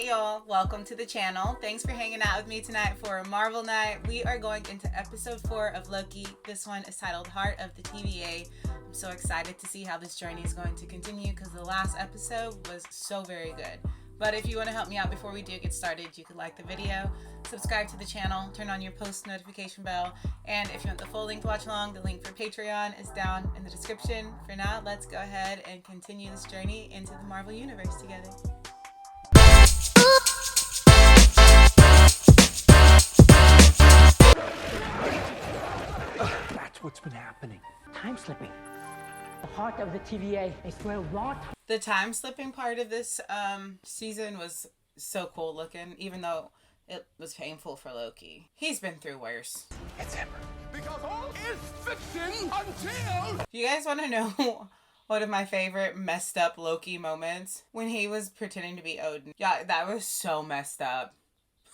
Hey y'all, welcome to the channel. Thanks for hanging out with me tonight for a Marvel night. We are going into episode 4 of Loki. This one is titled Heart of the TVA. I'm so excited to see how this journey is going to continue because the last episode was so very good. But if you want to help me out before we do get started, you could like the video, subscribe to the channel, turn on your post notification bell, and if you want the full link to watch along, the link for Patreon is down in the description. For now, let's go ahead and continue this journey into the Marvel Universe together. That's what's been happening. Time slipping. The heart of the TVA is where raw. The time slipping part of this season was so cool looking, even though it was painful for Loki. He's been through worse. It's him. Because all is fiction until... You guys want to know one of my favorite messed up Loki moments? When he was pretending to be Odin. Yeah, that was so messed up.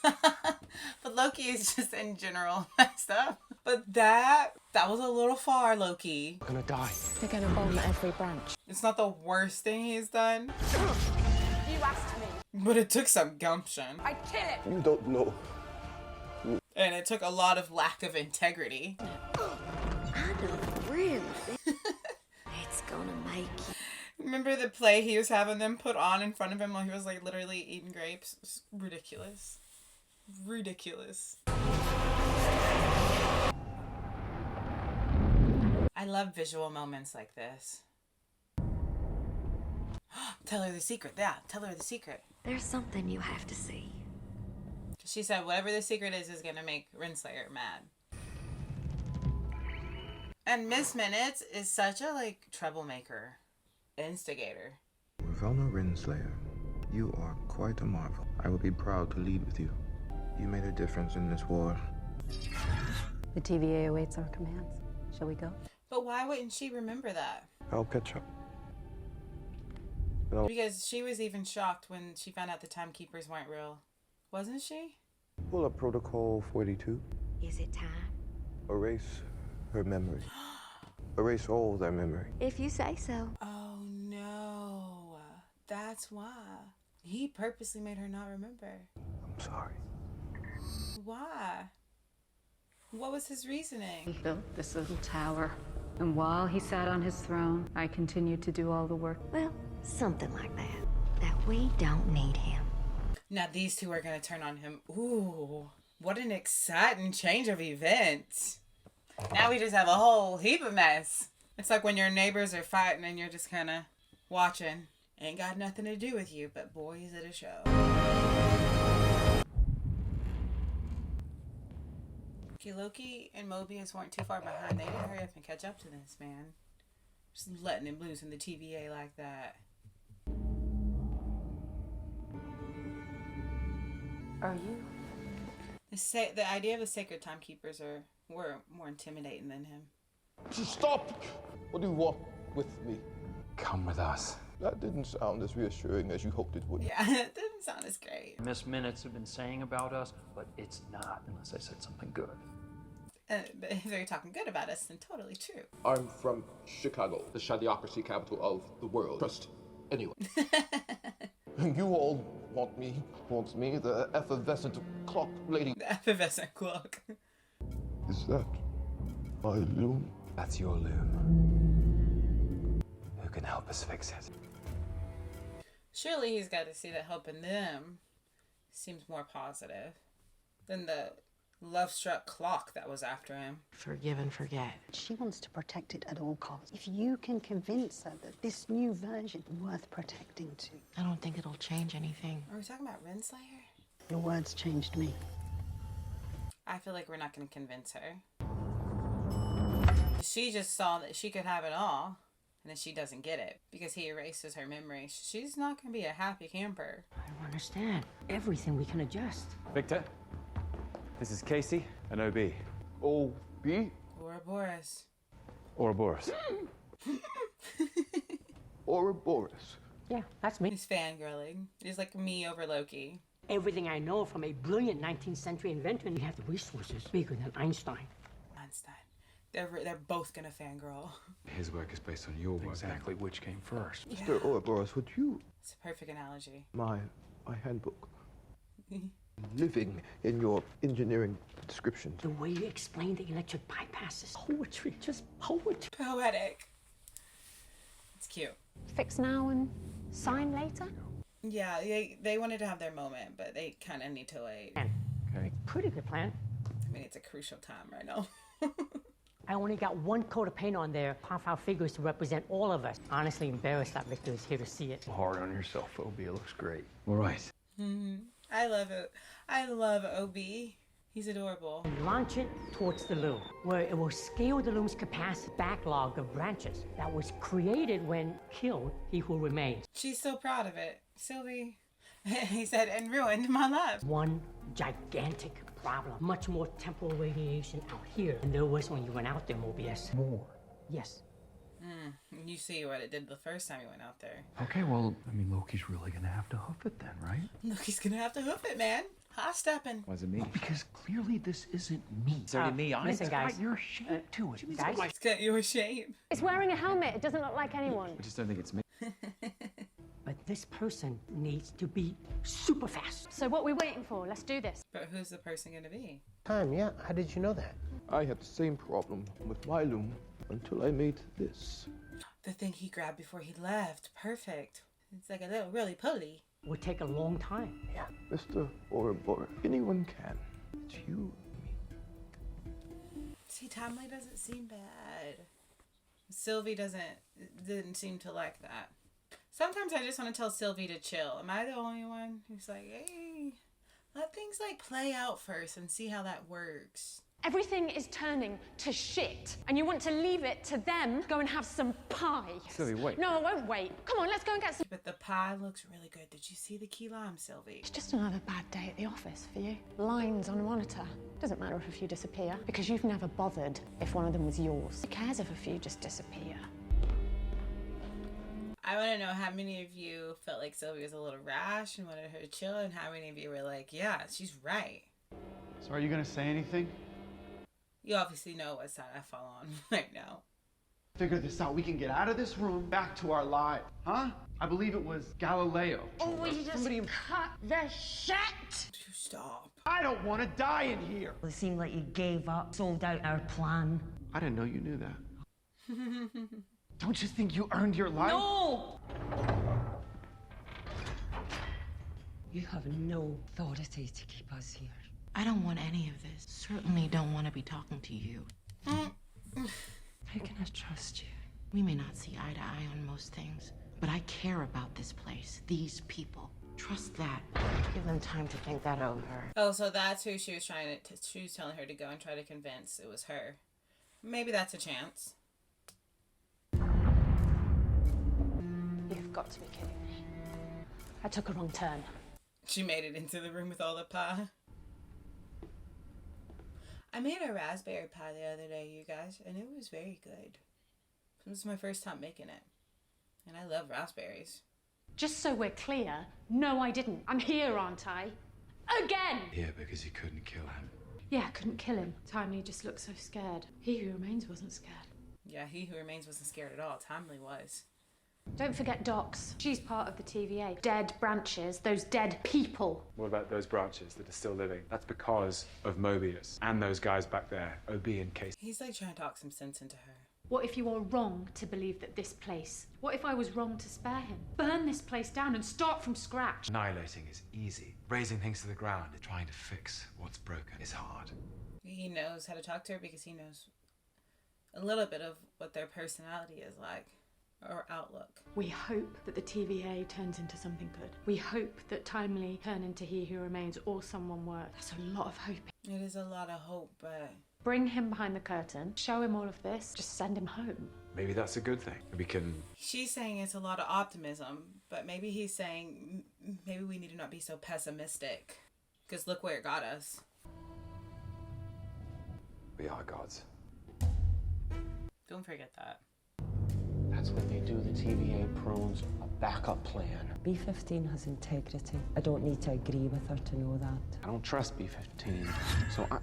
But Loki is just in general messed up. But that was a little far, Loki. I'm gonna die. They're gonna bomb every branch. It's not the worst thing he's done. You asked me. But it took some gumption. I'd kill it. You don't know. And it took a lot of lack of integrity. I don't really think it's gonna make you. Remember the play he was having them put on in front of him while he was like literally eating grapes? It was ridiculous. Ridiculous. I love visual moments like this. Tell her the secret. Yeah, tell her the secret. There's something you have to see. She said whatever the secret is gonna make Renslayer mad. And Miss Minutes is such a troublemaker. Instigator. Velma Renslayer, you are quite a marvel. I will be proud to lead with you. You made a difference in this war. The TVA awaits our commands. Shall we go? But why wouldn't she remember that? I'll catch up. Because she was even shocked when she found out the timekeepers weren't real. Wasn't she? Pull up Protocol 42. Is it time? Erase her memory. Erase all their memory. If you say so. Oh no. That's why. He purposely made her not remember. I'm sorry. Why? What was his reasoning? He built this little tower. And while he sat on his throne, I continued to do all the work. Well, something like that. That we don't need him. Now these two are going to turn on him. Ooh, what an exciting change of events. Now we just have a whole heap of mess. It's like when your neighbors are fighting and you're just kind of watching. Ain't got nothing to do with you, but boy, is it a show. Okay, Loki and Mobius weren't too far behind. They didn't hurry up and catch up to this, man. Just letting him loose in the TVA like that. Are you? The idea of the sacred timekeepers were more intimidating than him. Stop! What do you want with me? Come with us. That didn't sound as reassuring as you hoped it would. Yeah, it didn't sound as great. Miss Minutes have been saying about us, but it's not unless I said something good. But if they're talking good about us, then totally true. I'm from Chicago, the shadoocracy capital of the world. Trust anyone. You all want me, the effervescent clock lady. The effervescent clock. Is that my loom? That's your loom. Who can help us fix it? Surely he's got to see that helping them seems more positive than the love-struck clock that was after him. Forgive and forget. She wants to protect it at all costs. If you can convince her that this new version is worth protecting too. I don't think it'll change anything. Are we talking about Renslayer? Your words changed me. I feel like we're not going to convince her. She just saw that she could have it all, and then she doesn't get it because he erases her memory. She's not going to be a happy camper. I don't understand. Everything we can adjust. Victor, this is Casey and Obie. Obie? Ouroboros. Ouroboros. Ouroboros. Yeah, that's me. He's fangirling. He's like me over Loki. Everything I know from a brilliant 19th century inventor, and you have the resources bigger than Einstein. Einstein. They're both gonna fangirl. His work is based on your work. Which came first? Mr. Ouroboros, would you... It's a perfect analogy. My handbook. living in your engineering descriptions. The way you explain the electric bypass is poetry, just poetry. Poetic. It's cute. Fix now and sign later? Yeah, they wanted to have their moment, but they kind of need to wait. Okay. Pretty good plan. I mean, it's a crucial time right now. I only got one coat of paint on there, half our figures to represent all of us. Honestly embarrassed that Victor is here to see it. Hard on yourself, Obie. It looks great. All right. I love it. I love Obie. He's adorable. And launch it towards the loom, where it will scale the loom's capacity backlog of branches that was created when killed he who remains. She's so proud of it. Sylvie, he said, and ruined my life. One gigantic problem. Much more temporal radiation out here than there was when you went out there, Mobius. More. Yes. You see what it did the first time you went out there. Okay, well, I mean, Loki's really gonna have to hoof it then, right? Look, he's gonna have to hoof it, man. Hot stepping. Why is it me? Because clearly this isn't me. It's already me. Listen, guys. Got your shape to it. Guys, It's got your shape. It's wearing a helmet. It doesn't look like anyone. I just don't think it's me. but this person needs to be super fast. So what are we waiting for? Let's do this. But who's the person gonna be? Time, yeah. How did you know that? I had the same problem with my loom until I made this. The thing he grabbed before he left. Perfect. It's like a little roly-poly. Would take a long time. Yeah, Mr. Ouroboros, anyone can. It's you and me. See, Timely doesn't seem bad. Sylvie didn't seem to like that. Sometimes I just want to tell Sylvie to chill. Am I the only one who's like, hey, let things like play out first and see how that works? Everything is turning to shit, and you want to leave it to them. Go and have some pie. Sylvie, wait. No, I won't wait. Come on, let's go and get some. But the pie looks really good. Did you see the key lime, Sylvie? It's just another bad day at the office for you. Lines on a monitor. Doesn't matter if a few disappear, because you've never bothered if one of them was yours. Who cares if a few just disappear? I want to know how many of you felt like Sylvie was a little rash and wanted her to chill, and how many of you were like, yeah, she's right. So are you gonna say anything? You obviously know what side I fall on right now. Figure this out. We can get out of this room, back to our lives. Huh? I believe it was Galileo. Oh, we just cut the shit! Stop. I don't want to die in here. It seemed like you gave up, sold out our plan. I didn't know you knew that. Don't you think you earned your life? No! You have no authority to keep us here. I don't want any of this. Certainly don't want to be talking to you. How can I trust you? We may not see eye to eye on most things, but I care about this place, these people. Trust that. Give them time to think that over. Oh, so that's who she was she was telling her to go and try to convince it was her. Maybe that's a chance. You've got to be kidding me. I took a wrong turn. She made it into the room with all the pie. I made a raspberry pie the other day, you guys, and it was very good. It was my first time making it. And I love raspberries. Just so we're clear, no, I didn't. I'm here, aren't I? Again! Here because you couldn't kill him. Yeah, I couldn't kill him. Timely just looked so scared. He Who Remains wasn't scared. Yeah, He Who Remains wasn't scared at all. Timely was. Don't forget Docs. She's part of the TVA. Dead branches, those dead people. What about those branches that are still living? That's because of Mobius and those guys back there, Obie and Case. He's like trying to talk some sense into her. What if you were wrong to believe that this place... What if I was wrong to spare him? Burn this place down and start from scratch. Annihilating is easy. Raising things to the ground and trying to fix what's broken is hard. He knows how to talk to her because he knows a little bit of what their personality is like. Or outlook. We hope that the TVA turns into something good. We hope that Timely turn into He Who Remains or someone worse. That's a lot of hope. It is a lot of hope, but... Bring him behind the curtain, show him all of this, just send him home. Maybe that's a good thing. We can... She's saying it's a lot of optimism, but maybe he's saying maybe we need to not be so pessimistic. Because look where it got us. We are gods. Don't forget that. That's what they do. The TVA prunes a backup plan. B-15 has integrity. I don't need to agree with her to know that. I don't trust B-15, so I...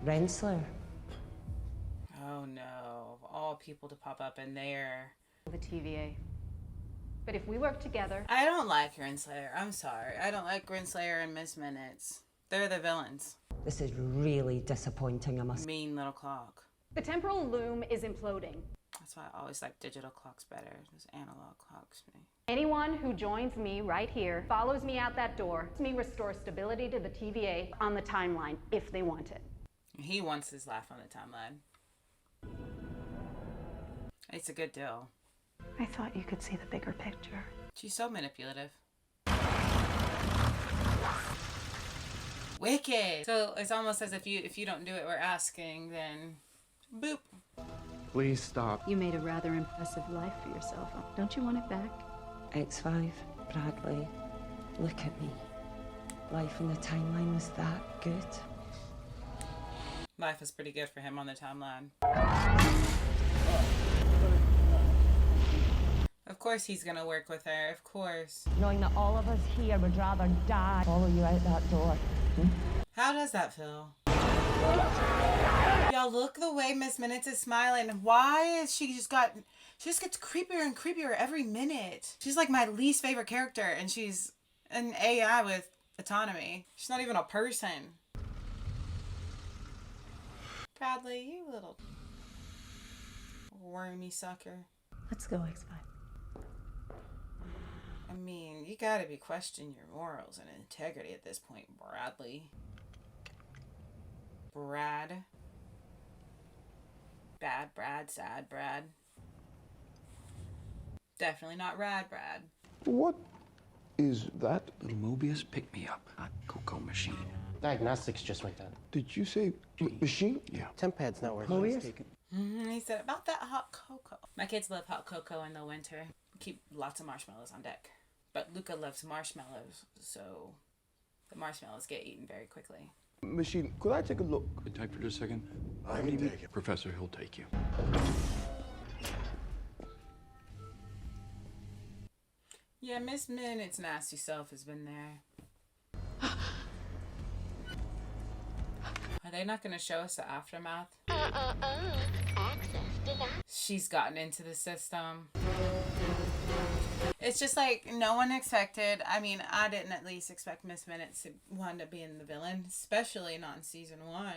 Rensselaer. Oh no. Of all people to pop up in there. The TVA. But if we work together... I don't like Grinslayer. I'm sorry. I don't like Grinslayer and Miss Minutes. They're the villains. This is really disappointing, I must... Mean little clock. The temporal loom is imploding. That's why I always like digital clocks better. Those analog clocks. Anyone who joins me right here, follows me out that door, me restore stability to the TVA on the timeline, if they want it. He wants his laugh on the timeline. It's a good deal. I thought you could see the bigger picture. She's so manipulative. Wicked! So it's almost as if you don't do it we're asking, then boop. Please stop. You made a rather impressive life for yourself. Don't you want it back? X5, Bradley, look at me. Life in the timeline was that good. Life was pretty good for him on the timeline. Of course he's gonna work with her, of course. Knowing that all of us here would rather die. Follow you out that door. How does that feel? Y'all, look the way Miss Minutes is smiling. Why is she just gets creepier and creepier every minute. She's like my least favorite character, and she's an AI with autonomy. She's not even a person. Bradley, you little wormy sucker. Let's go, X5. I mean, you gotta be questioning your morals and integrity at this point, Bradley. Brad. Bad Brad, sad Brad. Definitely not Rad Brad. What is that? Little Mobius picked me up. A cocoa machine. Diagnostics just went down. Did you say machine? Yeah. Temp pad's not working. Mobius? He said about that hot cocoa. My kids love hot cocoa in the winter. Keep lots of marshmallows on deck. But Luca loves marshmallows, so the marshmallows get eaten very quickly. Machine, could I take a look? Could type for just a second? I can take it. Professor, he'll take you. Yeah, Miss Minutes' nasty self has been there. Are they not going to show us the aftermath? Access denied. She's gotten into the system. It's just like no one expected. I mean, I didn't at least expect Miss Minutes to wind up being the villain, especially not in season 1.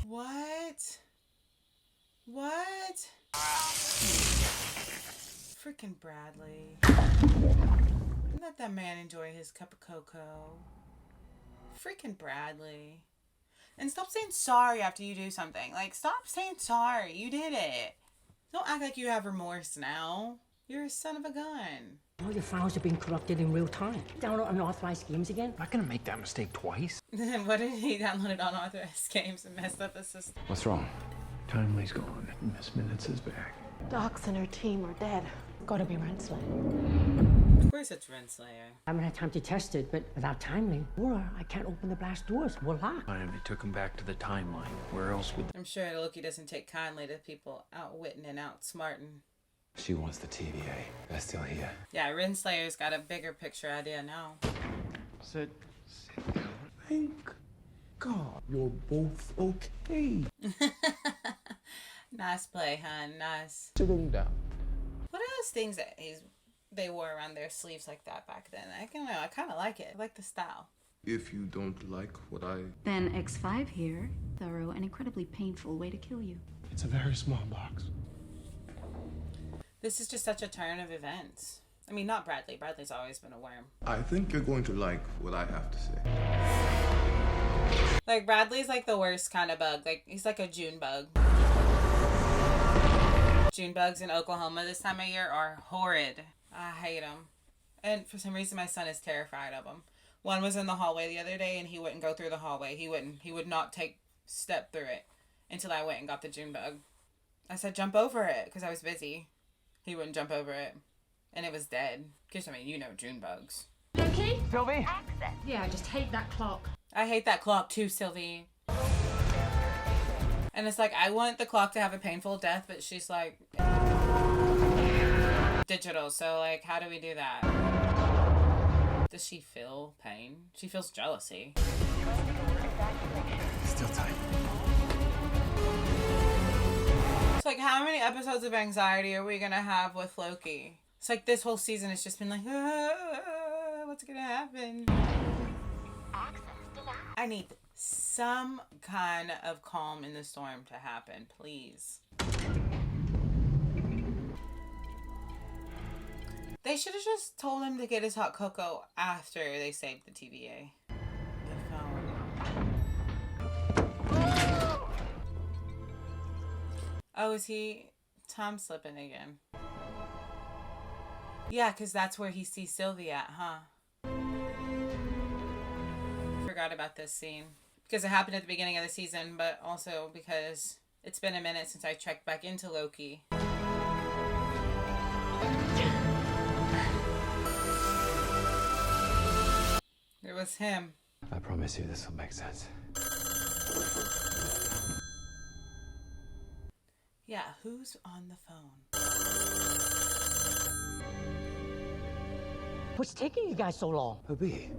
What? What? Freaking Bradley. Let that man enjoy his cup of cocoa. Freaking Bradley. And stop saying sorry after you do something. Like, stop saying sorry. You did it. Don't act like you have remorse now. You're a son of a gun. All your files are being corrupted in real time. Download unauthorized games again? I'm not gonna make that mistake twice. What if he downloaded unauthorized games and messed up the system? What's wrong? Timely's gone. Miss Minutes is back. Docs and her team are dead. Gotta be Renslayer. Of course it's Renslayer. I haven't had time to test it, but without Timely, or I can't open the blast doors. We're locked. Fine, they took him back to the timeline. Where else would... I'm sure Loki doesn't take kindly to people outwitting and outsmarting. She wants the TVA. That's still here. Yeah, Renslayer's got a bigger picture idea now. Sit down. Thank God you're both okay. Nice play, hun. Nice. Sitting down. What are those things that they wore around their sleeves like that back then? I don't know. I kind of like it. I like the style. If you don't like what I... Then X5 here. Thorough and incredibly painful way to kill you. It's a very small box. This is just such a turn of events. I mean, not Bradley. Bradley's always been a worm. I think you're going to like what I have to say. Like, Bradley's like the worst kind of bug. Like, he's like a June bug. June bugs in Oklahoma this time of year are horrid. I hate them. And for some reason, my son is terrified of them. One was in the hallway the other day, and he wouldn't go through the hallway. He would not step through it until I went and got the June bug. I said, jump over it, because I was busy. He wouldn't jump over it. And it was dead. Because, I mean, you know June bugs. Loki? Sylvie? Access. Yeah, I just hate that clock. I hate that clock too, Sylvie. And it's like, I want the clock to have a painful death, but she's like... digital, so like, how do we do that? Does she feel pain? She feels jealousy. Still tight. like, how many episodes of anxiety are we gonna have with Loki? It's like this whole season has just been like, what's gonna happen? I need some kind of calm in the storm to happen, please. They should have just told him to get his hot cocoa after they saved the TVA. The phone. Oh, is he time slipping again? Yeah, because that's where he sees Sylvie at, huh? Forgot about this scene. Because it happened at the beginning of the season, but also because it's been a minute since I checked back into Loki. It was him. I promise you this will make sense. Yeah, who's on the phone? What's taking you guys so long? Obie.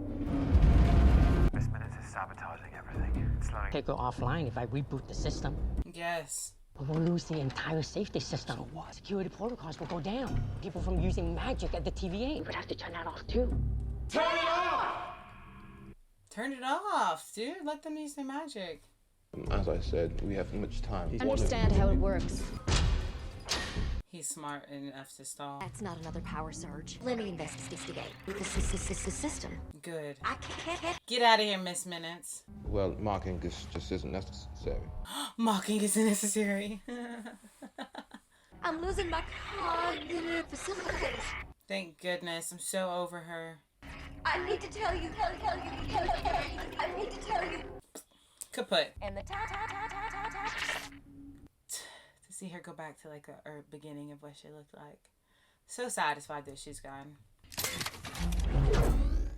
Miss Minutes is sabotaging everything. It's slowing. Take her offline if I reboot the system. Yes. But we'll lose the entire safety system. So what? Security protocols will go down. People from using magic at the TVA. We would have to turn that off too. Turn it off! Turn it off, dude. Let them use their magic. As I said, we have much time. Understand how it works. He's smart enough to stall. That's not another power surge. Let me investigate the system. Good. I can't. Get out of here, Miss Minutes. Well, mocking this just isn't necessary. Mocking isn't necessary. I'm losing my cognitive facilities. Thank goodness. I'm so over her. I need to tell you. I need to tell you. Kaput. And the To see her go back to like the beginning of what she looked like. So satisfied that she's gone.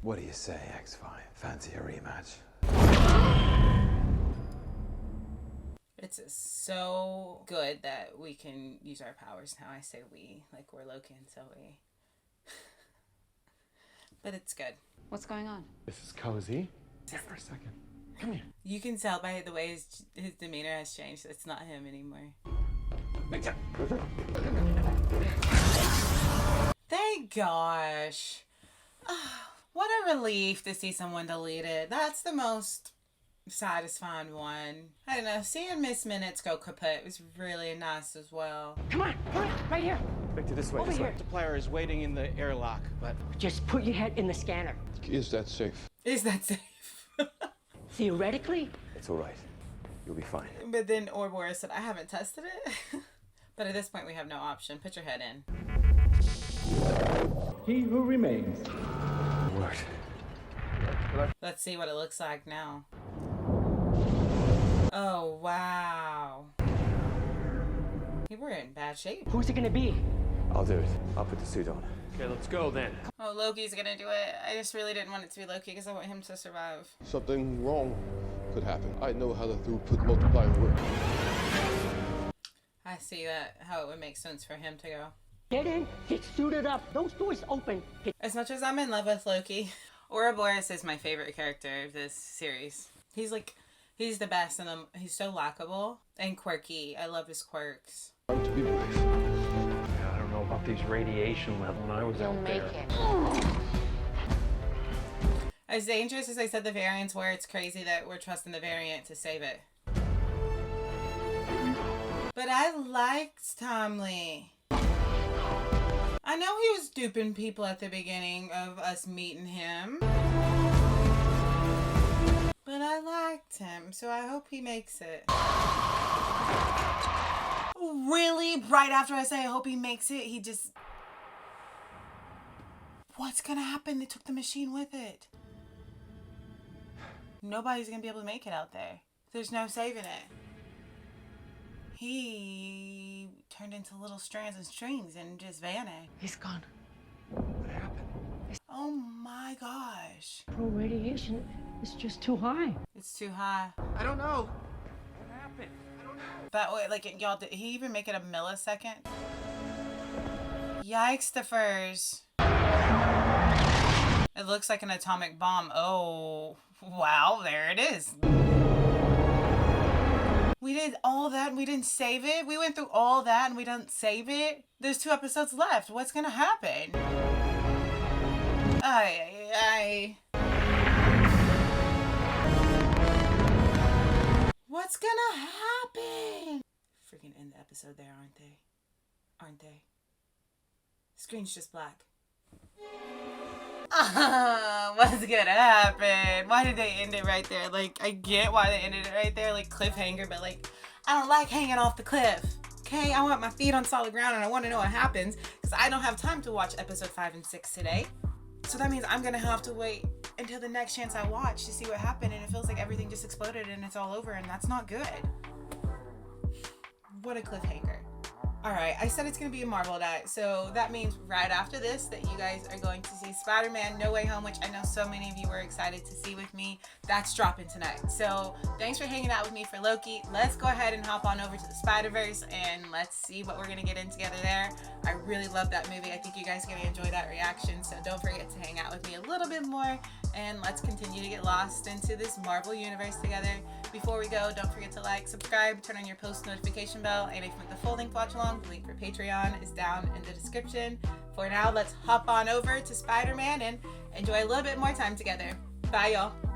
What do you say, X5? Fancy a rematch? It's so good that we can use our powers now. I say we, like we're Loki and Sylvie. But it's good. What's going on? This is cozy. Sit for a second. Come here. You can tell by the way his demeanor has changed. It's not him anymore. Thank gosh. What a relief to see someone deleted. That's the most satisfying one. I don't know. Seeing Miss Minutes go kaput was really nice as well. Come on, right here. Victor, this way. Over here. The player is waiting in the airlock, but just put your head in the scanner. Is that safe? Is that safe? Theoretically, It's all right. You'll be fine. But then Ouroboros said, I haven't tested it. But at this point, we have no option. Put your head in. He who remains. Word. Let's see what it looks like now. Oh, wow. You were in bad shape. Who's it gonna be? I'll do it. I'll put the suit on. okay, let's go then. Oh, Loki's gonna do it. I just really didn't want it to be Loki because I want him to survive. Something wrong could happen. I know how the throughput multiplier works. I see that, how it would make sense for him to go. Get in, get suited up. Those doors open. As much as I'm in love with Loki, Ouroboros is my favorite character of this series. He's the best, and he's so likable and quirky. I love his quirks. I don't know about these radiation levels when I was out there. As dangerous as I said the variants were, it's crazy that we're trusting the variant to save it. But I liked Tomley. I know he was duping people at the beginning of us meeting him. But I liked him, so I hope he makes it. Really? Right after I say I hope he makes it, he just... What's gonna happen? They took the machine with it. Nobody's gonna be able to make it out there. There's no saving it. He turned into little strands and strings and just vanished. He's gone. What happened? Oh my gosh. Pro radiation is just too high. It's too high. I don't know. What happened? I don't know. That way, like, y'all, did he even make it a millisecond? Yikes, the furs. It looks like an atomic bomb. Oh, wow, there it is. We did all that and we didn't save it? We went through all that and we didn't save it? There's 2 episodes left. What's gonna happen? What's gonna happen? Freaking end the episode there, aren't they? Aren't they? Screen's just black. What's gonna happen? Why did they end it right there? Like, I get why they ended it right there, like cliffhanger, but like, I don't like hanging off the cliff. Okay, I want my feet on solid ground and I want to know what happens because I don't have time to watch episode 5 and 6 today. So that means I'm gonna have to wait until the next chance I watch to see what happened, and it feels like everything just exploded and it's all over, and that's not good. What a cliffhanger. Alright, I said it's going to be a Marvel night, so that means right after this that you guys are going to see Spider-Man No Way Home, which I know so many of you were excited to see with me. That's dropping tonight. So thanks for hanging out with me for Loki. Let's go ahead and hop on over to the Spider-Verse and let's see what we're going to get in together there. I really love that movie. I think you guys are going to enjoy that reaction, so don't forget to hang out with me a little bit more and let's continue to get lost into this Marvel universe together. Before we go, don't forget to like, subscribe, turn on your post notification bell, and if you want the full length watch along, the link for Patreon is down in the description. For now, let's hop on over to Spider-Man and enjoy a little bit more time together. Bye, y'all.